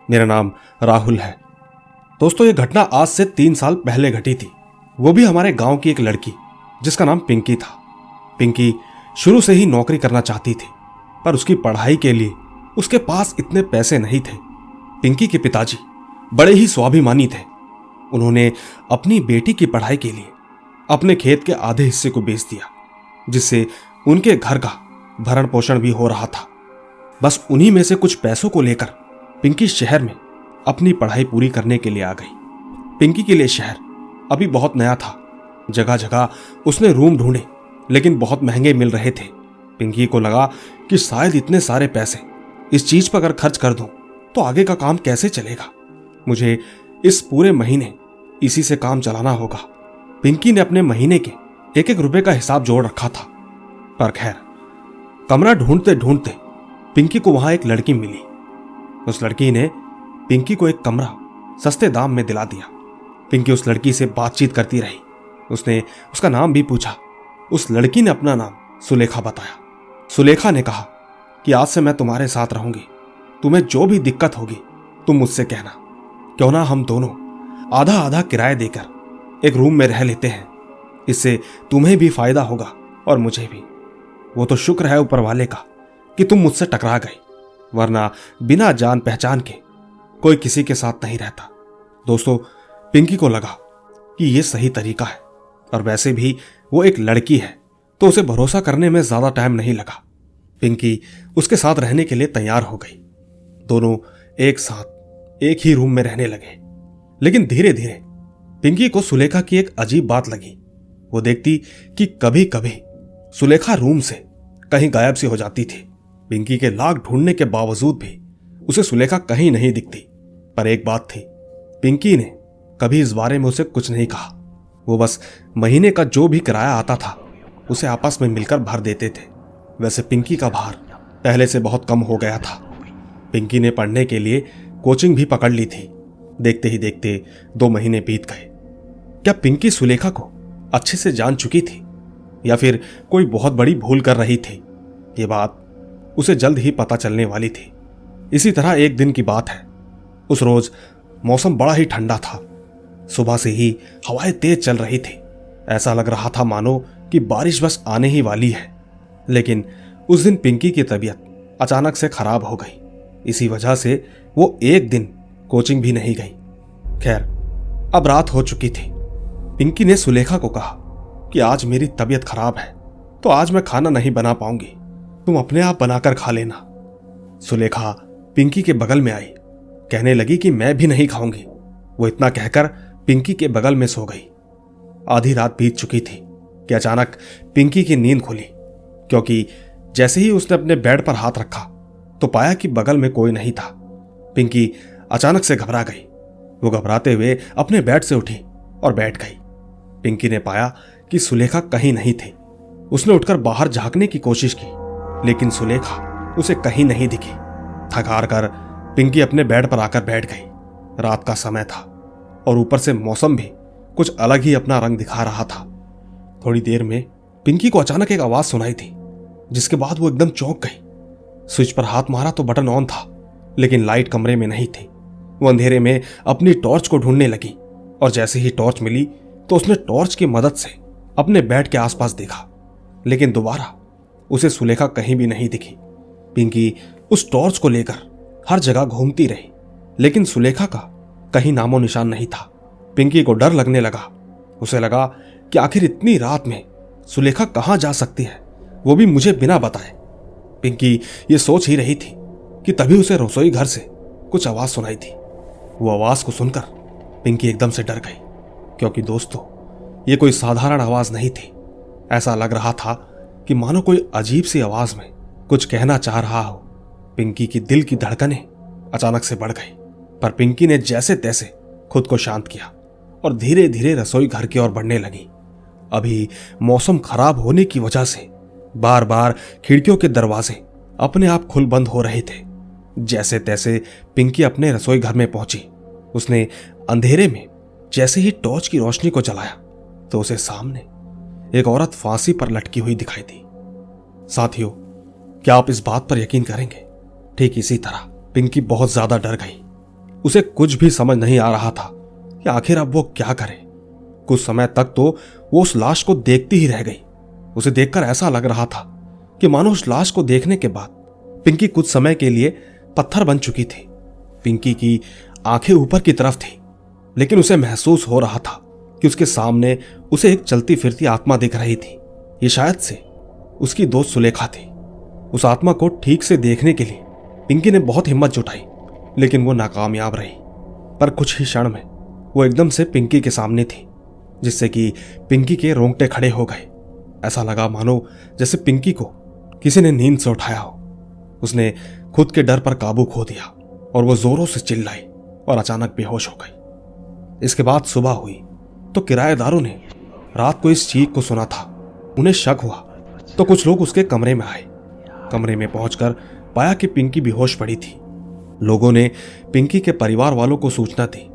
मेरा नाम राहुल है। दोस्तों, ये घटना आज से 3 साल पहले घटी थी। वो भी हमारे गांव की एक लड़की जिसका नाम पिंकी था। पिंकी शुरू से ही नौकरी करना चाहती थी, पर उसकी पढ़ाई के लिए उसके पास इतने पैसे नहीं थे। पिंकी के पिताजी बड़े ही स्वाभिमानी थे। उन्होंने अपनी बेटी की पढ़ाई के लिए अपने खेत के आधे हिस्से को बेच दिया, जिससे उनके घर का भरण पोषण भी हो रहा था। बस उन्हीं में से कुछ पैसों को लेकर पिंकी शहर में अपनी पढ़ाई पूरी करने के लिए आ गई। पिंकी के लिए शहर अभी बहुत नया था। जगह जगह उसने रूम ढूंढे, लेकिन बहुत महंगे मिल रहे थे। पिंकी को लगा कि शायद इतने सारे पैसे इस चीज पर अगर खर्च कर दूं तो आगे का काम कैसे चलेगा। मुझे इस पूरे महीने इसी से काम चलाना होगा। पिंकी ने अपने महीने के एक एक रुपए का हिसाब जोड़ रखा था। पर खैर, कमरा ढूंढते ढूंढते पिंकी को वहां एक लड़की मिली। उस लड़की ने पिंकी को एक कमरा सस्ते दाम में दिला दिया। पिंकी उस लड़की से बातचीत करती रही। उसने उसका नाम भी पूछा। उस लड़की ने अपना नाम सुलेखा बताया। सुलेखा ने कहा कि आज से मैं तुम्हारे साथ रहूंगी। तुम्हें जो भी दिक्कत होगी तुम मुझसे कहना। क्यों ना हम दोनों आधा आधा किराया देकर एक रूम में रह लेते हैं। इससे तुम्हें भी फायदा होगा और मुझे भी। वो तो शुक्र है ऊपर वाले का कि तुम मुझसे टकरा गई, वरना बिना जान पहचान के कोई किसी के साथ नहीं रहता। दोस्तों, पिंकी को लगा कि यह सही तरीका है, और वैसे भी वो एक लड़की है तो उसे भरोसा करने में ज्यादा टाइम नहीं लगा। पिंकी उसके साथ रहने के लिए तैयार हो गई। दोनों एक साथ एक ही रूम में रहने लगे। लेकिन धीरे धीरे पिंकी को सुलेखा की एक अजीब बात लगी। वो देखती कि कभी कभी सुलेखा रूम से कहीं गायब सी हो जाती थी। पिंकी के लाख ढूंढने के बावजूद भी उसे सुलेखा कहीं नहीं दिखती। पर एक बात थी, पिंकी ने कभी इस बारे में उसे कुछ नहीं कहा। वो बस महीने का जो भी किराया आता था उसे आपस में मिलकर भर देते थे। वैसे पिंकी का भार पहले से बहुत कम हो गया था। पिंकी ने पढ़ने के लिए कोचिंग भी पकड़ ली थी। देखते ही देखते 2 महीने बीत गए। क्या पिंकी सुलेखा को अच्छे से जान चुकी थी, या फिर कोई बहुत बड़ी भूल कर रही थी? ये बात उसे जल्द ही पता चलने वाली थी। इसी तरह एक दिन की बात है। उस रोज मौसम बड़ा ही ठंडा था। सुबह से ही हवाएं तेज चल रही थी। ऐसा लग रहा था मानो कि बारिश बस आने ही वाली है। लेकिन उस दिन पिंकी की तबीयत अचानक से खराब हो गई। इसी वजह से वो एक दिन कोचिंग भी नहीं गई। खैर, अब रात हो चुकी थी। पिंकी ने सुलेखा को कहा कि आज मेरी तबीयत खराब है तो आज मैं खाना नहीं बना पाऊंगी, तुम अपने आप बनाकर खा लेना। सुलेखा पिंकी के बगल में आई, कहने लगी कि मैं भी नहीं खाऊंगी। वो इतना कहकर पिंकी के बगल में सो गई। आधी रात बीत चुकी थी कि अचानक पिंकी की नींद खुली, क्योंकि जैसे ही उसने अपने बेड पर हाथ रखा तो पाया कि बगल में कोई नहीं था। पिंकी अचानक से घबरा गई। वो घबराते हुए अपने बेड से उठी और बैठ गई। पिंकी ने पाया कि सुलेखा कहीं नहीं थी। उसने उठकर बाहर झांकने की कोशिश की, लेकिन सुलेखा उसे कहीं नहीं दिखी। थक हार कर पिंकी अपने बेड पर आकर बैठ गई। रात का समय था और ऊपर से मौसम भी कुछ अलग ही अपना रंग दिखा रहा था। थोड़ी देर में पिंकी को अचानक एक आवाज सुनाई थी, जिसके बाद वो एकदम चौंक गई। स्विच पर हाथ मारा तो बटन ऑन था, लेकिन लाइट कमरे में नहीं थी। वो अंधेरे में अपनी टॉर्च को ढूंढने लगी, और जैसे ही टॉर्च मिली तो उसने टॉर्च की मदद से अपने बेड के आसपास देखा, लेकिन दोबारा उसे सुलेखा कहीं भी नहीं दिखी। पिंकी उस टॉर्च को लेकर हर जगह घूमती रही, लेकिन सुलेखा का कहीं नामो निशान नहीं था। पिंकी को डर लगने लगा। उसे लगा कि आखिर इतनी रात में सुलेखा कहां जा सकती है, वो भी मुझे बिना बताए। पिंकी ये सोच ही रही थी कि तभी उसे रसोई घर से कुछ आवाज सुनाई थी। वो आवाज को सुनकर पिंकी एकदम से डर गई, क्योंकि दोस्तों, ये कोई साधारण आवाज नहीं थी। ऐसा लग रहा था कि मानो कोई अजीब सी आवाज में कुछ कहना चाह रहा हो। पिंकी की दिल की धड़कनें अचानक से बढ़ गई, पर पिंकी ने जैसे तैसे खुद को शांत किया और धीरे धीरे रसोई घर की ओर बढ़ने लगी। अभी मौसम खराब होने की वजह से बार बार खिड़कियों के दरवाजे अपने आप खुल बंद हो रहे थे। जैसे तैसे पिंकी अपने रसोई घर में पहुंची। उसने अंधेरे में जैसे ही टॉर्च की रोशनी को जलाया तो उसे सामने एक औरत फांसी पर लटकी हुई दिखाई दी। साथियों, क्या आप इस बात पर यकीन करेंगे? ठीक इसी तरह पिंकी बहुत ज्यादा डर गई। उसे कुछ भी समझ नहीं आ रहा था कि आखिर अब वो क्या करे। कुछ समय तक तो वो उस लाश को देखती ही रह गई। उसे देखकर ऐसा लग रहा था कि मानो उस लाश को देखने के बाद पिंकी कुछ समय के लिए पत्थर बन चुकी थी। पिंकी की आंखें ऊपर की तरफ थी, लेकिन उसे महसूस हो रहा था कि उसके सामने उसे एक चलती फिरती आत्मा दिख रही थी। ये शायद से उसकी दोस्त सुलेखा थी। उस आत्मा को ठीक से देखने के लिए पिंकी ने बहुत हिम्मत जुटाई, लेकिन वो नाकामयाब रही। पर कुछ ही क्षण में वो एकदम से पिंकी के सामने थी, जिससे कि पिंकी के रोंगटे खड़े हो गए। ऐसा लगा मानो जैसे पिंकी को किसी ने नींद से उठाया हो। उसने खुद के डर पर काबू खो दिया और वो जोरों से चिल्लाई और अचानक बेहोश हो गई। इसके बाद सुबह हुई तो किराएदारों ने रात को इस चीख को सुना था। उन्हें शक हुआ तो कुछ लोग उसके कमरे में आए। कमरे में पहुंचकर पाया कि पिंकी बेहोश पड़ी थी। लोगों ने पिंकी के परिवार वालों को सूचना दी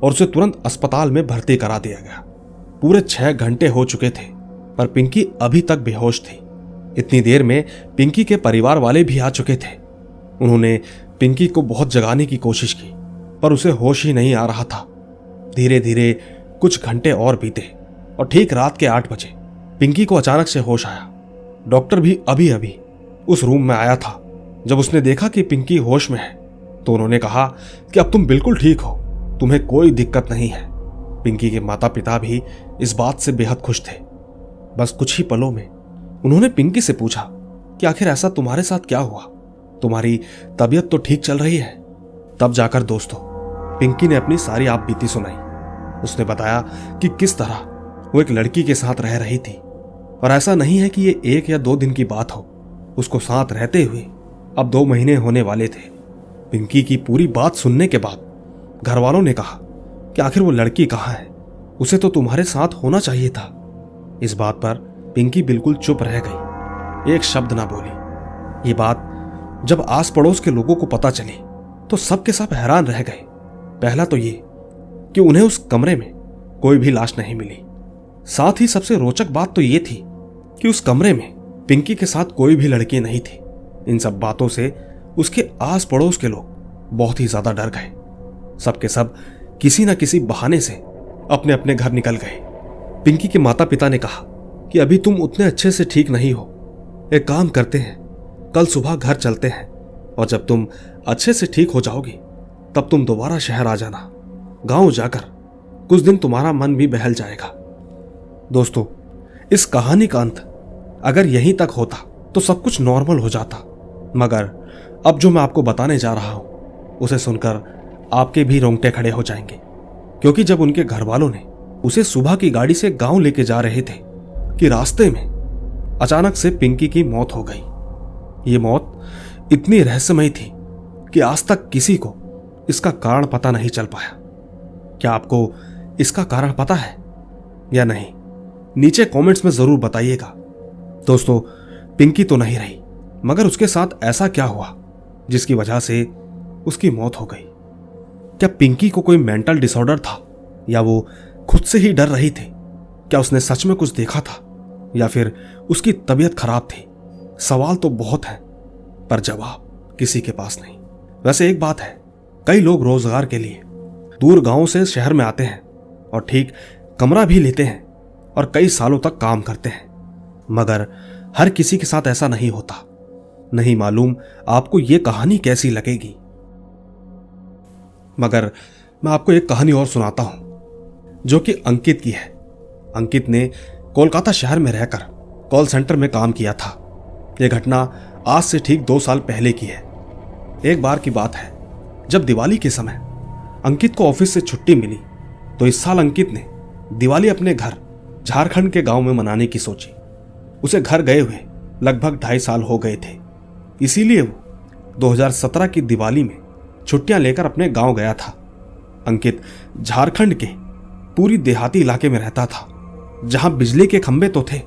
और उसे तुरंत अस्पताल में भर्ती करा दिया गया। पूरे 6 घंटे हो चुके थे, पर पिंकी अभी तक बेहोश थी। इतनी देर में पिंकी के परिवार वाले भी आ चुके थे। उन्होंने पिंकी को बहुत जगाने की कोशिश की, पर उसे होश ही नहीं आ रहा था। धीरे धीरे कुछ घंटे और बीते और ठीक रात के 8 बजे पिंकी को अचानक से होश आया। डॉक्टर भी अभी अभी उस रूम में आया था। जब उसने देखा कि पिंकी होश में है तो उन्होंने कहा कि अब तुम बिल्कुल ठीक हो, तुम्हें कोई दिक्कत नहीं है। पिंकी के माता पिता भी इस बात से बेहद खुश थे। बस कुछ ही पलों में उन्होंने पिंकी से पूछा कि आखिर ऐसा तुम्हारे साथ क्या हुआ, तुम्हारी तबीयत तो ठीक चल रही है। तब जाकर दोस्तों पिंकी ने अपनी सारी आप बीती सुनाई। उसने बताया कि किस तरह वो एक लड़की के साथ रह रही थी, और ऐसा नहीं है कि ये 1 या 2 दिन की बात हो। उसको साथ रहते हुए अब 2 महीने होने वाले थे। पिंकी की पूरी बात सुनने के बाद घर वालों ने कहा कि आखिर वो लड़की कहाँ है, उसे तो तुम्हारे साथ होना चाहिए था। इस बात पर पिंकी बिल्कुल चुप रह गई, एक शब्द ना बोली। ये बात जब आस पड़ोस के लोगों को पता चली तो सब के सब हैरान रह गए। पहला तो ये कि उन्हें उस कमरे में कोई भी लाश नहीं मिली। साथ ही सबसे रोचक बात तो ये थी कि उस कमरे में पिंकी के साथ कोई भी लड़की नहीं थी। इन सब बातों से उसके आस पड़ोस के लोग बहुत ही ज्यादा डर गए। सबके सब किसी न किसी बहाने से अपने अपने घर निकल गए। पिंकी के माता पिता ने कहा कि अभी तुम उतने अच्छे से ठीक नहीं हो, एक काम करते हैं, कल सुबह घर चलते हैं और जब तुम अच्छे से ठीक हो जाओगी तब तुम दोबारा शहर आ जाना। गांव जाकर कुछ दिन तुम्हारा मन भी बहल जाएगा। दोस्तों, इस कहानी का अंत अगर यहीं तक होता तो सब कुछ नॉर्मल हो जाता, मगर अब जो मैं आपको बताने जा रहा हूं उसे सुनकर आपके भी रोंगटे खड़े हो जाएंगे। क्योंकि जब उनके घर वालों ने उसे सुबह की गाड़ी से गांव लेके जा रहे थे कि रास्ते में अचानक से पिंकी की मौत हो गई। ये मौत इतनी रहस्यमयी थी कि आज तक किसी को इसका कारण पता नहीं चल पाया। क्या आपको इसका कारण पता है या नहीं? नीचे कमेंट्स में जरूर बताइएगा। दोस्तों, पिंकी तो नहीं रही, मगर उसके साथ ऐसा क्या हुआ जिसकी वजह से उसकी मौत हो गई? क्या पिंकी को कोई मेंटल डिसऑर्डर था, या वो खुद से ही डर रही थी? क्या उसने सच में कुछ देखा था, या फिर उसकी तबीयत खराब थी? सवाल तो बहुत हैं, पर जवाब किसी के पास नहीं। वैसे एक बात है, कई लोग रोजगार के लिए दूर गांव से शहर में आते हैं और ठीक कमरा भी लेते हैं और कई सालों तक काम करते हैं, मगर हर किसी के साथ ऐसा नहीं होता। नहीं मालूम आपको यह कहानी कैसी लगेगी, मगर मैं आपको एक कहानी और सुनाता हूं जो कि अंकित की है। अंकित ने कोलकाता शहर में रहकर कॉल सेंटर में काम किया था। यह घटना आज से ठीक 2 साल पहले की है। एक बार की बात है, जब दिवाली के समय अंकित को ऑफिस से छुट्टी मिली तो इस साल अंकित ने दिवाली अपने घर झारखंड के गांव में मनाने की सोची। उसे घर गए हुए लगभग 2.5 साल हो गए थे, इसीलिए वो 2017 की दिवाली में छुट्टियां लेकर अपने गांव गया था। अंकित झारखंड के पूरी देहाती इलाके में रहता था, जहां बिजली के खंभे तो थे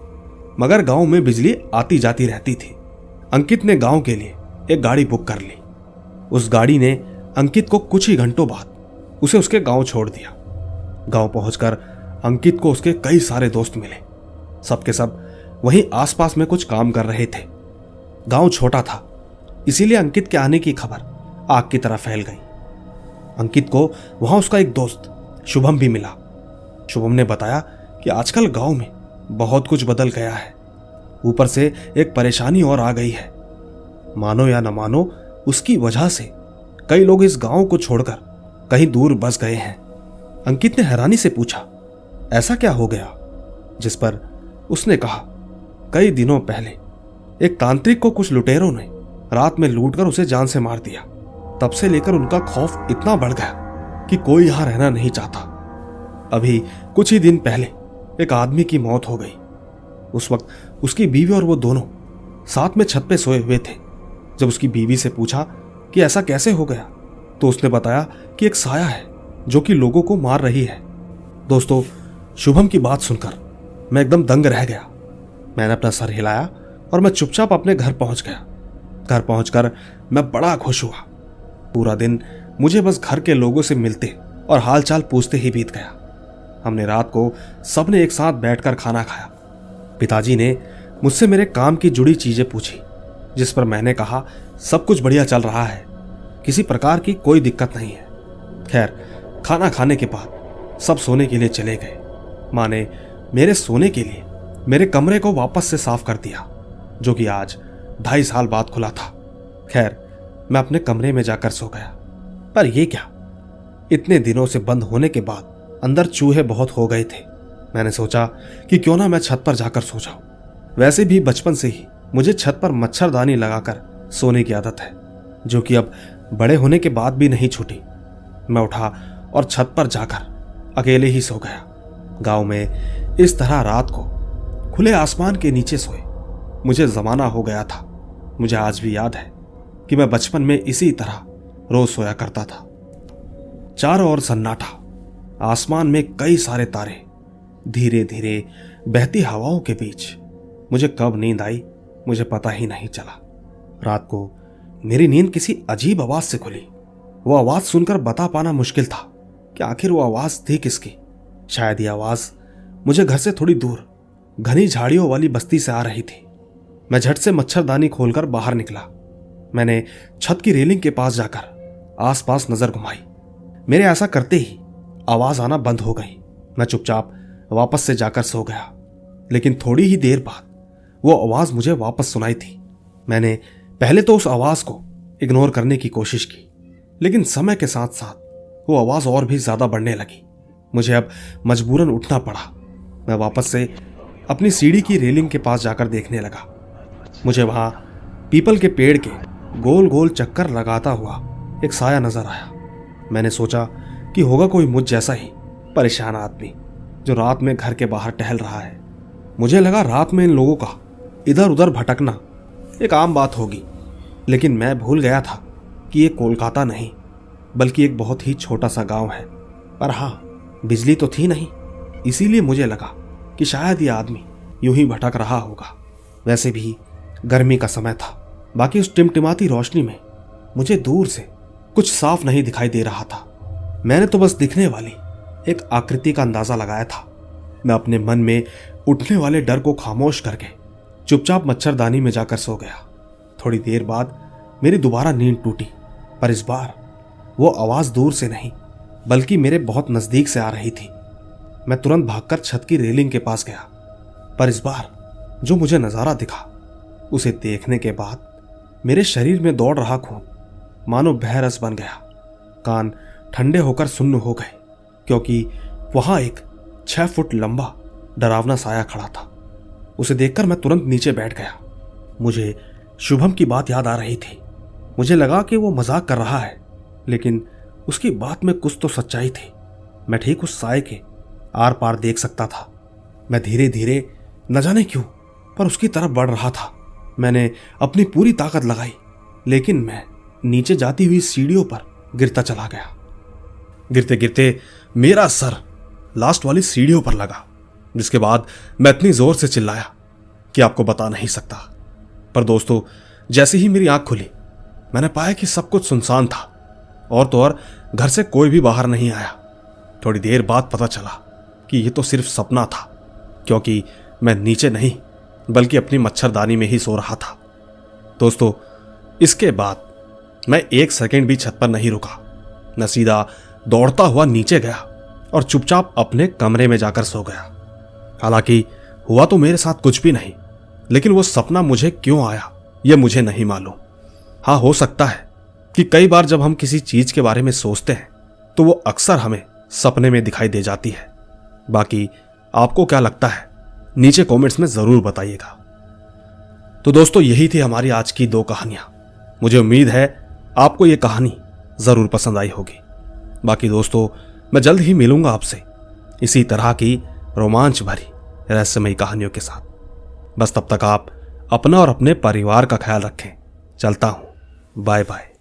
मगर गांव में बिजली आती जाती रहती थी। अंकित ने गांव के लिए एक गाड़ी बुक कर ली। उस गाड़ी ने अंकित को कुछ ही घंटों बाद उसे उसके गांव छोड़ दिया। गांव पहुंचकर अंकित को उसके कई सारे दोस्त मिले। सबके सब वहीं आसपास में कुछ काम कर रहे थे। गांव छोटा था, इसीलिए अंकित के आने की खबर आग की तरह फैल गई। अंकित को वहां उसका एक दोस्त शुभम भी मिला। शुभम ने बताया कि आजकल गांव में बहुत कुछ बदल गया है, ऊपर से एक परेशानी और आ गई है। मानो या न मानो, उसकी वजह से कई लोग इस गांव को छोड़कर कहीं दूर बस गए हैं। अंकित ने हैरानी से पूछा, ऐसा क्या हो गया? जिस पर उसने कहा, कई दिनों पहले एक तांत्रिक को कुछ लुटेरों ने रात में लूटकर उसे जान से मार दिया। तब से लेकर उनका खौफ इतना बढ़ गया कि कोई यहां रहना नहीं चाहता। अभी कुछ ही दिन पहले एक आदमी की मौत हो गई। उस वक्त उसकी बीवी और वो दोनों साथ में छत पे सोए हुए थे। जब उसकी बीवी से पूछा कि ऐसा कैसे हो गया, तो उसने बताया कि एक साया है जो कि लोगों को मार रही है। दोस्तों, शुभम की बात सुनकर मैं एकदम दंग रह गया। मैंने अपना सर हिलाया और मैं चुपचाप अपने घर पहुंच गया। घर पहुंचकर मैं बड़ा खुश हुआ। पूरा दिन मुझे बस घर के लोगों से मिलते और हालचाल पूछते ही बीत गया। हमने रात को सबने एक साथ बैठकर खाना खाया। पिताजी ने मुझसे मेरे काम की जुड़ी चीजें पूछी, जिस पर मैंने कहा सब कुछ बढ़िया चल रहा है, किसी प्रकार की कोई दिक्कत नहीं है। खैर, खाना खाने के बाद सब सोने के लिए चले गए। माँ ने मेरे सोने के लिए मेरे कमरे को वापस से साफ कर दिया, जो कि आज 2.5 साल बाद खुला था। खैर, मैं अपने कमरे में जाकर सो गया। पर यह क्या, इतने दिनों से बंद होने के बाद अंदर चूहे बहुत हो गए थे। मैंने सोचा कि क्यों ना मैं छत पर जाकर सो जाऊं। वैसे भी बचपन से ही मुझे छत पर मच्छरदानी लगाकर सोने की आदत है, जो कि अब बड़े होने के बाद भी नहीं छूटी। मैं उठा और छत पर जाकर अकेले ही सो गया। गांव में इस तरह रात को खुले आसमान के नीचे सोए मुझे जमाना हो गया था। मुझे आज भी याद है कि मैं बचपन में इसी तरह रोज सोया करता था। चारों ओर सन्नाटा, आसमान में कई सारे तारे, धीरे धीरे बहती हवाओं के बीच मुझे कब नींद आई मुझे पता ही नहीं चला। रात को मेरी नींद किसी अजीब आवाज से खुली। वो आवाज सुनकर बता पाना मुश्किल था कि आखिर वो आवाज थी किसकी। शायद ये आवाज मुझे घर से थोड़ी दूर घनी झाड़ियों वाली बस्ती से आ रही थी। मैं झट से मच्छरदानी खोलकर बाहर निकला। मैंने छत की रेलिंग के पास जाकर आसपास नजर घुमाई। मेरे ऐसा करते ही आवाज आना बंद हो गई। मैं चुपचाप वापस से जाकर सो गया। लेकिन थोड़ी ही देर बाद वो आवाज मुझे वापस सुनाई थी। मैंने पहले तो उस आवाज को इग्नोर करने की कोशिश की, लेकिन समय के साथ साथ वो आवाज और भी ज्यादा बढ़ने लगी। मुझे अब मजबूरन उठना पड़ा। मैं वापस से अपनी सीढ़ी की रेलिंग के पास जाकर देखने लगा। मुझे वहां पीपल के पेड़ के गोल गोल चक्कर लगाता हुआ एक साया नजर आया। मैंने सोचा कि होगा कोई मुझ जैसा ही परेशान आदमी जो रात में घर के बाहर टहल रहा है। मुझे लगा रात में इन लोगों का इधर उधर भटकना एक आम बात होगी, लेकिन मैं भूल गया था कि ये कोलकाता नहीं बल्कि एक बहुत ही छोटा सा गांव है। पर हाँ, बिजली तो थी नहीं, इसीलिए मुझे लगा कि शायद ये आदमी यूं ही भटक रहा होगा। वैसे भी गर्मी का समय था। बाकी उस टिमटिमाती रोशनी में मुझे दूर से कुछ साफ नहीं दिखाई दे रहा था। मैंने तो बस दिखने वाली एक आकृति का अंदाजा लगाया था। मैं अपने मन में उठने वाले डर को खामोश करके चुपचाप मच्छरदानी में जाकर सो गया। थोड़ी देर बाद मेरी दोबारा नींद टूटी, पर इस बार वो आवाज दूर से नहीं बल्कि मेरे बहुत नजदीक से आ रही थी। मैं तुरंत भागकर छत की रेलिंग के पास गया, पर इस बार जो मुझे नजारा दिखा उसे देखने के बाद मेरे शरीर में दौड़ रहा खून मानो बहरस बन गया। कान ठंडे होकर सुन्न हो गए, क्योंकि वहां एक 6 फुट लंबा डरावना साया खड़ा था। उसे देखकर मैं तुरंत नीचे बैठ गया। मुझे शुभम की बात याद आ रही थी। मुझे लगा कि वो मजाक कर रहा है, लेकिन उसकी बात में कुछ तो सच्चाई थी। मैं ठीक उस साए के आर पार देख सकता था। मैं धीरे धीरे न जाने क्यों पर उसकी तरफ बढ़ रहा था। मैंने अपनी पूरी ताकत लगाई, लेकिन मैं नीचे जाती हुई सीढ़ियों पर गिरता चला गया। गिरते गिरते मेरा सर लास्ट वाली सीढ़ियों पर लगा, जिसके बाद मैं इतनी जोर से चिल्लाया कि आपको बता नहीं सकता। पर दोस्तों, जैसे ही मेरी आंख खुली मैंने पाया कि सब कुछ सुनसान था, और तो और घर से कोई भी बाहर नहीं आया। थोड़ी देर बाद पता चला कि यह तो सिर्फ सपना था, क्योंकि मैं नीचे नहीं बल्कि अपनी मच्छरदानी में ही सो रहा था। दोस्तों, इसके बाद मैं 1 सेकंड भी छत पर नहीं रुका। मैं सीधा दौड़ता हुआ नीचे गया और चुपचाप अपने कमरे में जाकर सो गया। हालांकि हुआ तो मेरे साथ कुछ भी नहीं, लेकिन वो सपना मुझे क्यों आया यह मुझे नहीं मालूम। हाँ, हो सकता है कि कई बार जब हम किसी चीज के बारे में सोचते हैं तो वो अक्सर हमें सपने में दिखाई दे जाती है। बाकी आपको क्या लगता है नीचे कमेंट्स में जरूर बताइएगा। तो दोस्तों, यही थी हमारी आज की 2 कहानियां। मुझे उम्मीद है आपको ये कहानी जरूर पसंद आई होगी। बाकी दोस्तों, मैं जल्द ही मिलूंगा आपसे इसी तरह की रोमांच भरी रहस्यमयी कहानियों के साथ। बस तब तक आप अपना और अपने परिवार का ख्याल रखें। चलता हूं, बाय बाय।